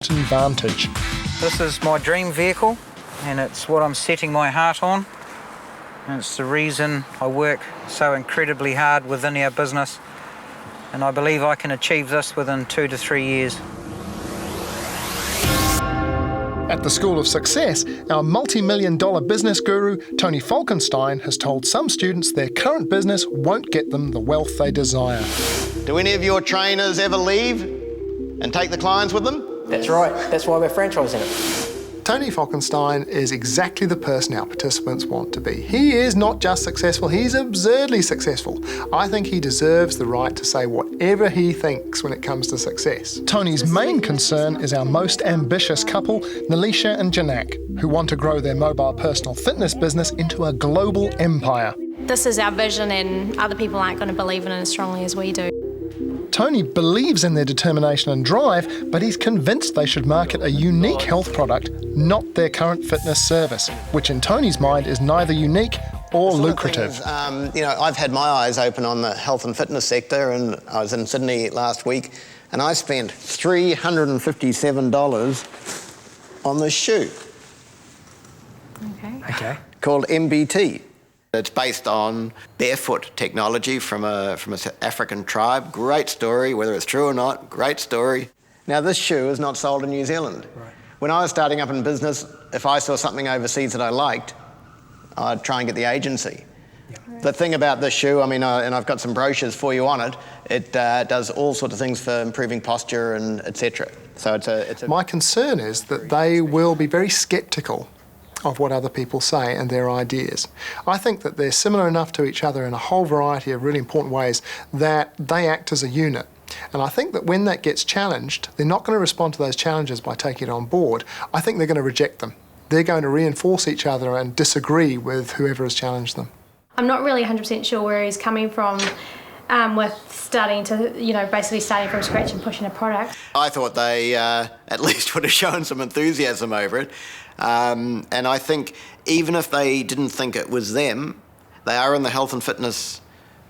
advantage. This is my dream vehicle, and it's what I'm setting my heart on. And it's the reason I work so incredibly hard within our business. And I believe I can achieve this within 2 to 3 years. At the School of Success, our multi-million-dollar business guru, Tony Falkenstein, has told some students their current business won't get them the wealth they desire. Do any of your trainers ever leave and take the clients with them? That's right. That's why we're franchising it. Tony Falkenstein is exactly the person our participants want to be. He is not just successful, he's absurdly successful. I think he deserves the right to say whatever he thinks when it comes to success. Tony's main concern is our most ambitious couple, Nalisha and Janak, who want to grow their mobile personal fitness business into a global empire. This is our vision, and other people aren't going to believe in it as strongly as we do. Tony believes in their determination and drive, but he's convinced they should market a unique health product, not their current fitness service, which in Tony's mind is neither unique or lucrative. I've had my eyes open on the health and fitness sector, and I was in Sydney last week, and I spent $357 on this shoe. Okay. Called MBT. It's based on barefoot technology from an African tribe. Great story, whether it's true or not, great story. Now, this shoe is not sold in New Zealand. Right. When I was starting up in business, if I saw something overseas that I liked, I'd try and get the agency. Yeah. The thing about this shoe, and I've got some brochures for you on it, it does all sorts of things for improving posture and etc. So it's a. My concern is that they will be very sceptical of what other people say and their ideas. I think that they're similar enough to each other in a whole variety of really important ways that they act as a unit. And I think that when that gets challenged, they're not going to respond to those challenges by taking it on board. I think they're going to reject them. They're going to reinforce each other and disagree with whoever has challenged them. I'm not really 100% sure where he's coming from with starting from scratch and pushing a product. I thought they at least would have shown some enthusiasm over it. And I think even if they didn't think it was them, they are in the health and fitness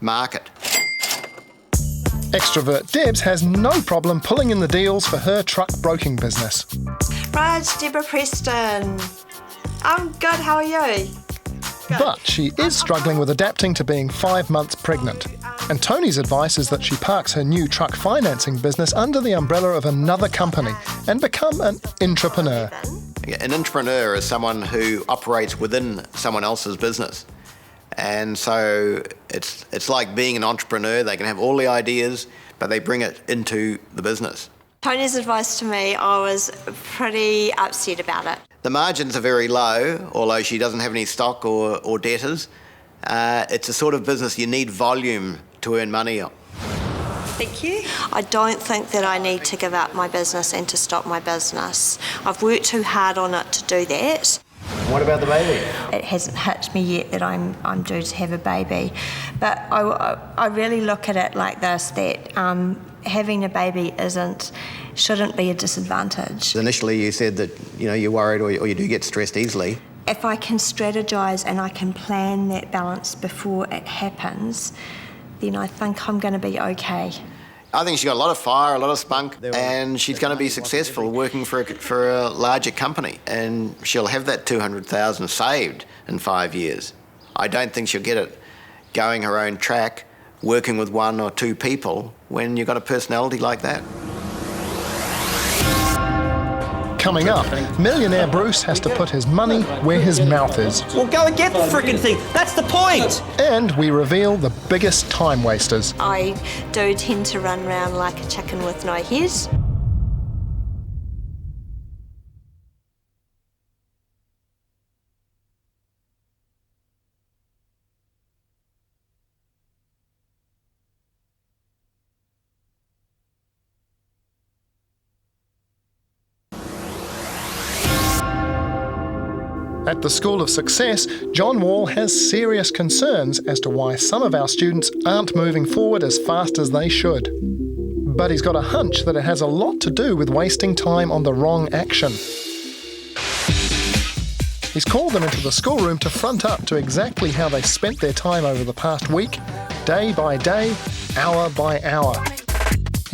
market. Extrovert Debs has no problem pulling in the deals for her truck broking business. Raj, Deborah Preston. I'm good, how are you? Good. But she is struggling with adapting to being 5 months pregnant. And Tony's advice is that she parks her new truck financing business under the umbrella of another company and become an intrapreneur. An entrepreneur is someone who operates within someone else's business. And so it's like being an entrepreneur. They can have all the ideas, but they bring it into the business. Tony's advice to me, I was pretty upset about it. The margins are very low, although she doesn't have any stock or debtors. It's a sort of business you need volume to earn money on. Thank you. I don't think that I need to give up my business and to stop my business. I've worked too hard on it to do that. What about the baby? It hasn't hit me yet that I'm due to have a baby. But I really look at it like this, that having a baby shouldn't be a disadvantage. Initially you said that you're worried or you do get stressed easily. If I can strategise and I can plan that balance before it happens, then I think I'm going to be okay. I think she's got a lot of fire, a lot of spunk, and she's going to be successful working for a larger company, and she'll have that $200,000 saved in 5 years. I don't think she'll get it going her own track, working with 1 or 2 people when you've got a personality like that. Coming up, millionaire Bruce has to put his money where his mouth is. Well, go and get the frickin' thing. That's the point. And we reveal the biggest time wasters. I do tend to run around like a chicken with no head. At the School of Success, John Wall has serious concerns as to why some of our students aren't moving forward as fast as they should. But he's got a hunch that it has a lot to do with wasting time on the wrong action. He's called them into the schoolroom to front up to exactly how they spent their time over the past week, day by day, hour by hour.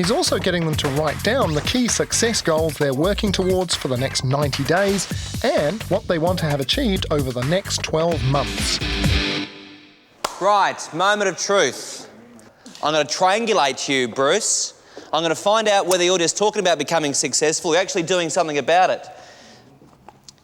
He's also getting them to write down the key success goals they're working towards for the next 90 days and what they want to have achieved over the next 12 months. Right, moment of truth. I'm going to triangulate you, Bruce. I'm going to find out whether you're just talking about becoming successful or you're actually doing something about it.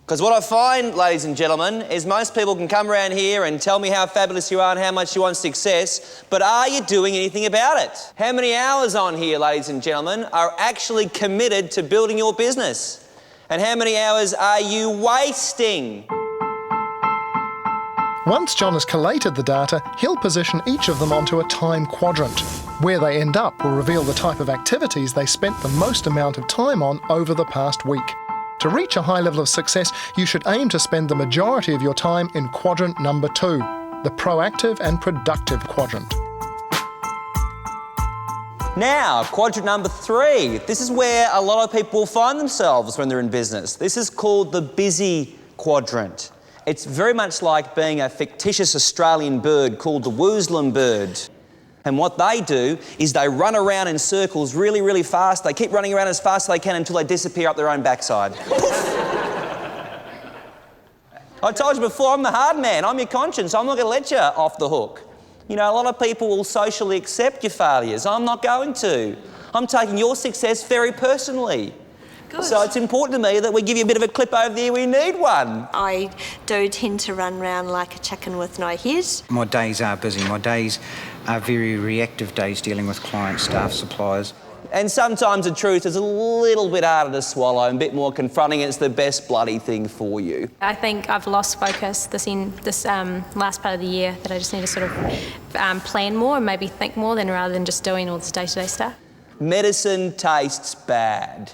Because what I find, ladies and gentlemen, is most people can come around here and tell me how fabulous you are and how much you want success, but are you doing anything about it? How many hours on here, ladies and gentlemen, are actually committed to building your business? And how many hours are you wasting? Once John has collated the data, he'll position each of them onto a time quadrant. Where they end up will reveal the type of activities they spent the most amount of time on over the past week. To reach a high level of success, you should aim to spend the majority of your time in quadrant number 2, the proactive and productive quadrant. Now, quadrant number 3. This is where a lot of people will find themselves when they're in business. This is called the busy quadrant. It's very much like being a fictitious Australian bird called the wooslim bird. And what they do is they run around in circles really, really fast. They keep running around as fast as they can until they disappear up their own backside. I told you before, I'm the hard man. I'm your conscience. I'm not going to let you off the hook. You know, a lot of people will socially accept your failures. I'm not going to. I'm taking your success very personally. Good. So it's important to me that we give you a bit of a clip over there where you need one. I do tend to run around like a chicken with no head. My days are busy. My days are very reactive days dealing with clients, staff, suppliers. And sometimes the truth is a little bit harder to swallow and a bit more confronting. It's the best bloody thing for you. I think I've lost focus this last part of the year, that I just need to sort of plan more and maybe think more rather than just doing all this day-to-day stuff. Medicine tastes bad.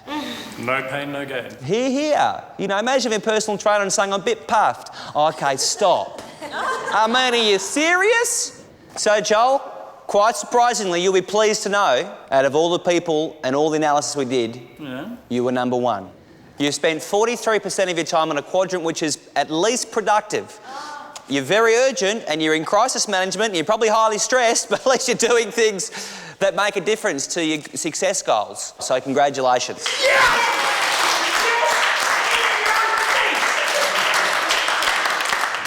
No pain, no gain. Hear, hear. You know, imagine if a personal trainer and saying, I'm a bit puffed. OK, stop. I mean, are you serious? So, Joel, quite surprisingly, you'll be pleased to know, out of all the people and all the analysis we did, you were number 1. You spent 43% of your time on a quadrant which is at least productive. You're very urgent and you're in crisis management and you're probably highly stressed, but at least you're doing things that make a difference to your success goals. So congratulations.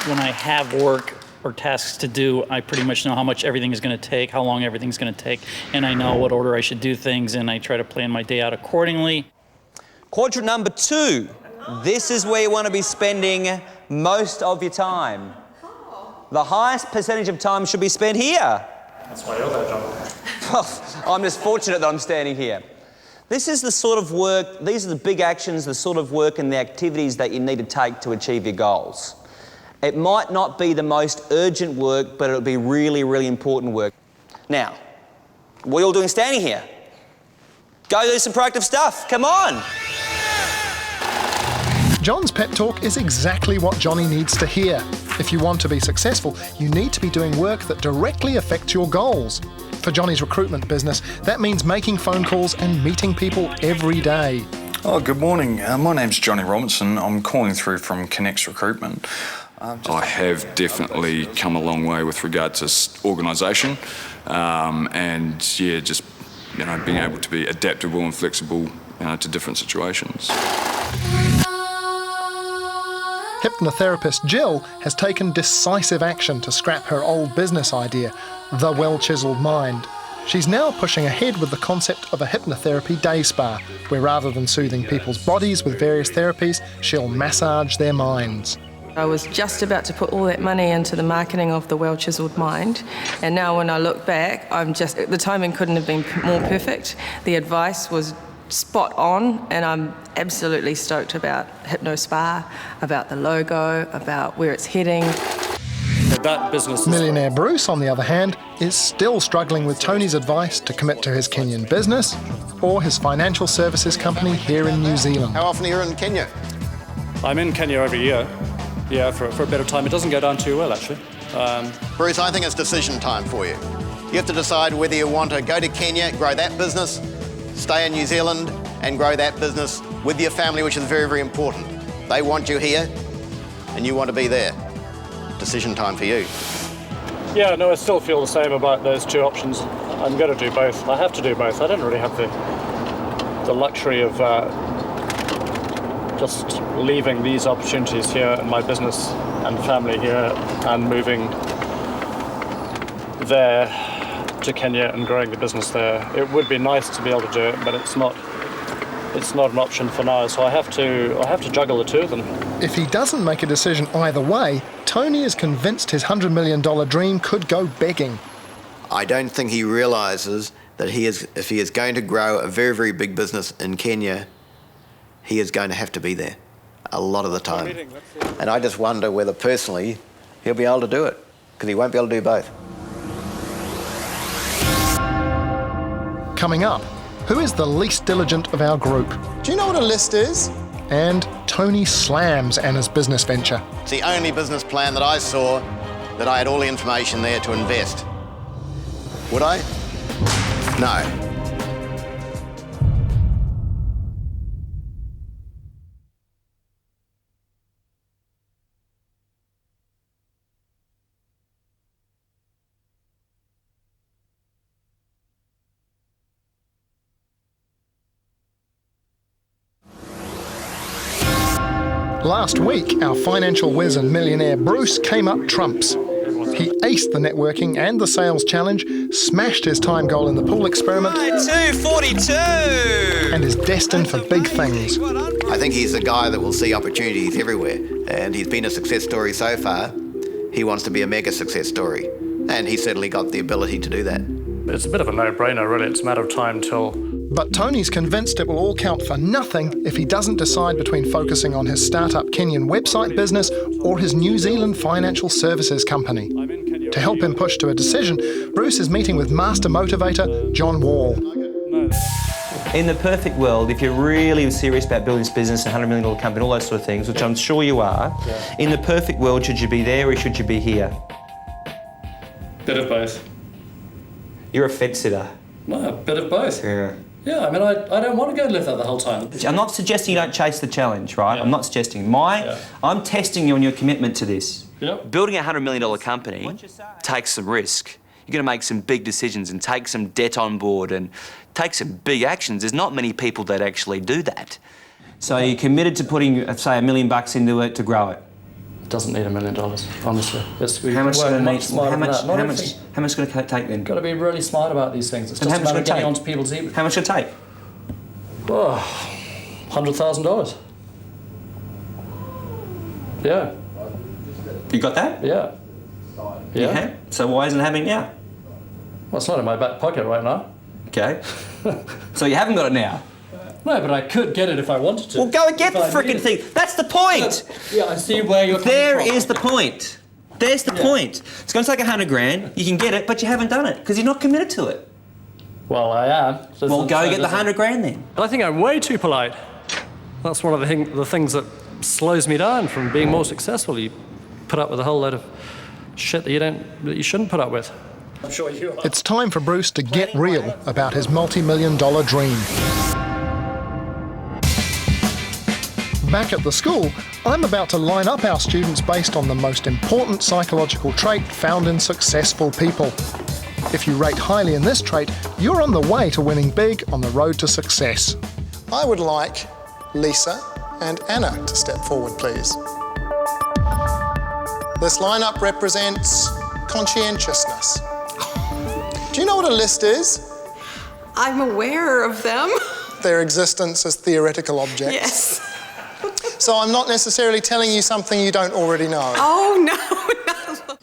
When I have work or tasks to do, I pretty much know how much everything is going to take, how long everything's going to take, and I know what order I should do things, and I try to plan my day out accordingly. Quadrant number 2. This is where you want to be spending most of your time. The highest percentage of time should be spent here. That's why you're there, John. Well, I'm just fortunate that I'm standing here. This is the sort of work, these are the big actions, the sort of work and the activities that you need to take to achieve your goals. It might not be the most urgent work, but it'll be really, really important work. Now, what are you all doing standing here? Go do some proactive stuff, come on. John's pep talk is exactly what Johnny needs to hear. If you want to be successful, you need to be doing work that directly affects your goals. For Johnny's recruitment business, that means making phone calls and meeting people every day. Oh, good morning. My name's Johnny Robinson. I'm calling through from Connects Recruitment. I have definitely come a long way with regard to organisation, and just being able to be adaptable and flexible to different situations. Hypnotherapist Jill has taken decisive action to scrap her old business idea, the well-chiselled mind. She's now pushing ahead with the concept of a hypnotherapy day spa, where rather than soothing people's bodies with various therapies, she'll massage their minds. I was just about to put all that money into the marketing of the well-chiselled mind, and now when I look back, the timing couldn't have been more perfect. The advice was spot on, and I'm absolutely stoked about Hypno Spa, about the logo, about where it's heading. That business is... Millionaire Bruce, on the other hand, is still struggling with Tony's advice to commit to his Kenyan business or his financial services company here in New Zealand. How often are you in Kenya? I'm in Kenya every year, for a bit of time. It doesn't go down too well, actually. Bruce, I think it's decision time for you. You have to decide whether you want to go to Kenya, grow that business, stay in New Zealand and grow that business with your family, which is very, very important. They want you here and you want to be there. Decision time for you. Yeah, no, I still feel the same about those two options. I'm going to do both. I have to do both. I don't really have the luxury of just leaving these opportunities here in my business and family here and moving there to Kenya and growing the business there. It would be nice to be able to do it, but it's not an option for now, so I have to juggle the two of them. If he doesn't make a decision either way, Tony is convinced his $100 million dream could go begging. I don't think he realises that if he is going to grow a very, very big business in Kenya, he is going to have to be there a lot of the time. And I just wonder whether personally he'll be able to do it, because he won't be able to do both. Coming up, who is the least diligent of our group? Do you know what a list is? And Tony slams Anna's business venture. It's the only business plan that I saw that I had all the information there to invest. Would I? No. Last week, our financial whiz and millionaire Bruce came up trumps. He aced the networking and the sales challenge, smashed his time goal in the pool experiment, 2:42, and is destined for big things. I think he's the guy that will see opportunities everywhere, and he's been a success story so far. He wants to be a mega success story, and he's certainly got the ability to do that. It's a bit of a no-brainer, really. It's a matter of time till... But Tony's convinced it will all count for nothing if he doesn't decide between focusing on his startup Kenyan website business or his New Zealand financial services company. To help him push to a decision, Bruce is meeting with master motivator John Wall. In the perfect world, if you're really serious about building this business, a $100 million company, all those sort of things, which I'm sure you are, in the perfect world, should you be there or should you be here? Bit of both. You're a fence sitter. No, a bit of both. Yeah. Yeah, I mean, I don't want to go and live that the whole time. I'm not suggesting you don't chase the challenge, right? Yeah. I'm not suggesting. I'm testing you on your commitment to this. Yeah. Building a $100 million company takes some risk. You're going to make some big decisions and take some debt on board and take some big actions. There's not many people that actually do that. So you're committed to putting, say, $1 million into it to grow it? It doesn't need $1 million, honestly. How much going to take then? Got to be really smart about these things. It's just about getting onto people's emails. How much should it take? Oh, $100,000. Yeah. You got that? Yeah. Yeah. So why isn't it happening now? Well, it's not in my back pocket right now. Okay. So you haven't got it now? No, but I could get it if I wanted to. Well, go and get the frickin' thing. That's the point. Yeah, I see where you're coming from. There is the point. There's the point. It's going to take $100 grand. You can get it, but you haven't done it because you're not committed to it. Well, I am. Well, go get the $100 grand then. I think I'm way too polite. That's one of the things that slows me down from being more successful. You put up with a whole load of shit that you shouldn't put up with. I'm sure you are. It's time for Bruce to get real about his multi-million-dollar dream. Back at the school, I'm about to line up our students based on the most important psychological trait found in successful people. If you rate highly in this trait, you're on the way to winning big on the road to success. I would like Lisa and Anna to step forward, please. This lineup represents conscientiousness. Do you know what a list is? I'm aware of them. Their existence as theoretical objects. Yes. So I'm not necessarily telling you something you don't already know. Oh, no.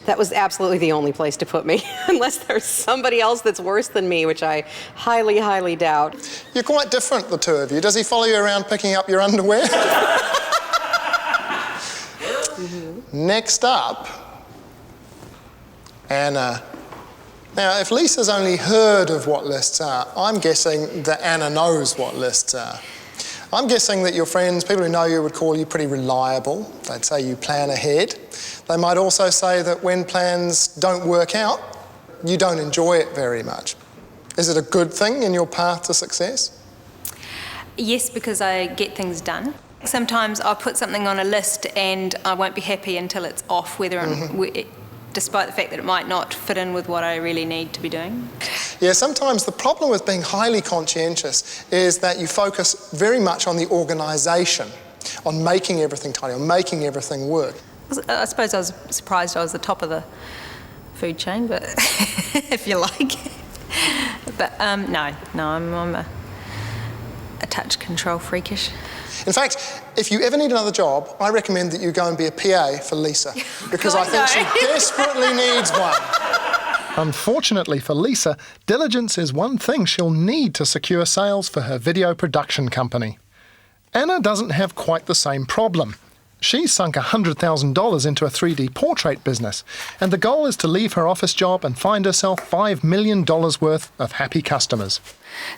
That was absolutely the only place to put me, unless there's somebody else that's worse than me, which I highly, highly doubt. You're quite different, the two of you. Does he follow you around picking up your underwear? Next up, Anna. Now, if Lisa's only heard of what lists are, I'm guessing that Anna knows what lists are. I'm guessing that your friends, people who know you, would call you pretty reliable. They'd say you plan ahead. They might also say that when plans don't work out, you don't enjoy it very much. Is it a good thing in your path to success? Yes, because I get things done. Sometimes I'll put something on a list and I won't be happy until it's off, whether despite the fact that it might not fit in with what I really need to be doing. Yeah, sometimes the problem with being highly conscientious is that you focus very much on the organisation, on making everything tidy, on making everything work. I suppose I was surprised I was the top of the food chain, but if you like. But no, I'm a touch control freakish. In fact, if you ever need another job, I recommend that you go and be a PA for Lisa, because I think she desperately needs one. Unfortunately for Lisa, diligence is one thing she'll need to secure sales for her video production company. Anna doesn't have quite the same problem. She's sunk $100,000 into a 3D portrait business, and the goal is to leave her office job and find herself $5 million worth of happy customers.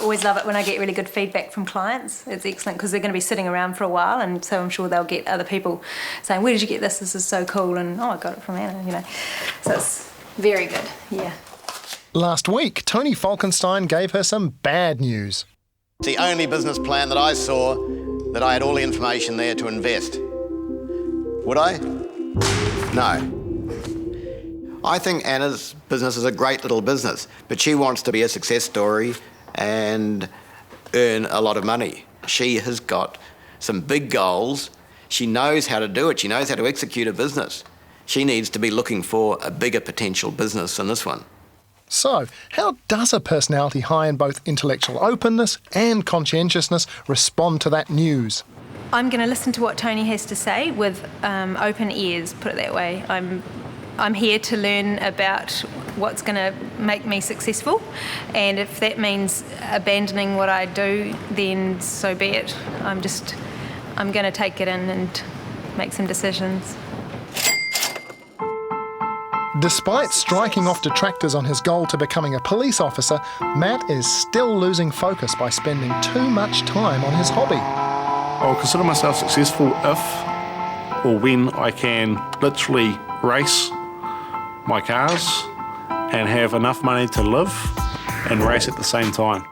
Always love it when I get really good feedback from clients. It's excellent because they're going to be sitting around for a while, and so I'm sure they'll get other people saying, "Where did you get this? This is so cool," and "Oh, I got it from Anna," you know. So it's very good, yeah. Last week, Tony Falkenstein gave her some bad news. It's the only business plan that I saw that I had all the information there to invest. Would I? No. I think Anna's business is a great little business, but she wants to be a success story and earn a lot of money. She has got some big goals. She knows how to do it. She knows how to execute a business. She needs to be looking for a bigger potential business than this one. So, how does a personality high in both intellectual openness and conscientiousness respond to that news? I'm going to listen to what Tony has to say with open ears, put it that way. I'm here to learn about what's going to make me successful, and if that means abandoning what I do, then so be it. I'm going to take it in and make some decisions. Despite striking off detractors on his goal to becoming a police officer, Matt is still losing focus by spending too much time on his hobby. I'll consider myself successful if or when I can literally race my cars and have enough money to live and race at the same time.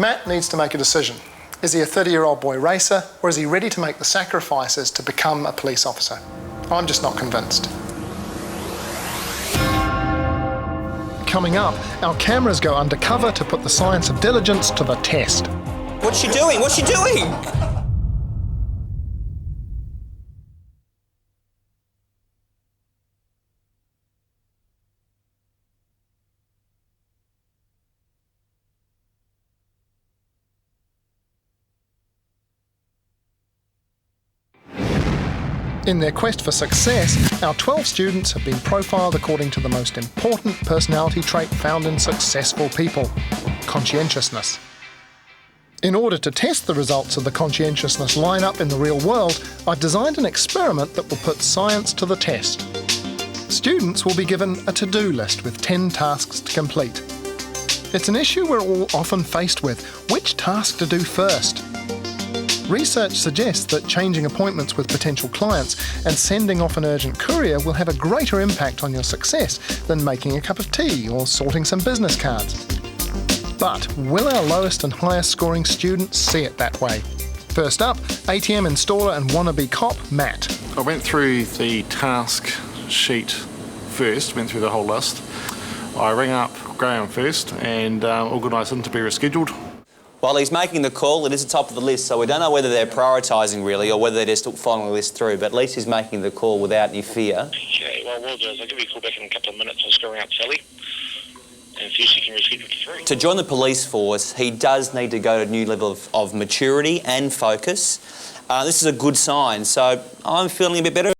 Matt needs to make a decision. Is he a 30-year-old boy racer, or is he ready to make the sacrifices to become a police officer? I'm just not convinced. Coming up, our cameras go undercover to put the science of diligence to the test. What's she doing? What's she doing? In their quest for success, our 12 students have been profiled according to the most important personality trait found in successful people: conscientiousness. In order to test the results of the conscientiousness lineup in the real world, I've designed an experiment that will put science to the test. Students will be given a to-do list with 10 tasks to complete. It's an issue we're all often faced with: which task to do first? Research suggests that changing appointments with potential clients and sending off an urgent courier will have a greater impact on your success than making a cup of tea or sorting some business cards. But will our lowest and highest scoring students see it that way? First up, ATM installer and wannabe cop, Matt. I went through the task sheet first, went through the whole list. I rang up Graham first and organised him to be rescheduled. While he's making the call, it is the top of the list, so we don't know whether they're prioritising really or whether they're just following the list through, but at least he's making the call without any fear. Okay, well, what I'll do is I'll give you a call back in a couple of minutes. I'll just go around Sally and see if she can reschedule for free. To join the police force, he does need to go to a new level of maturity and focus. This is a good sign, so I'm feeling a bit better.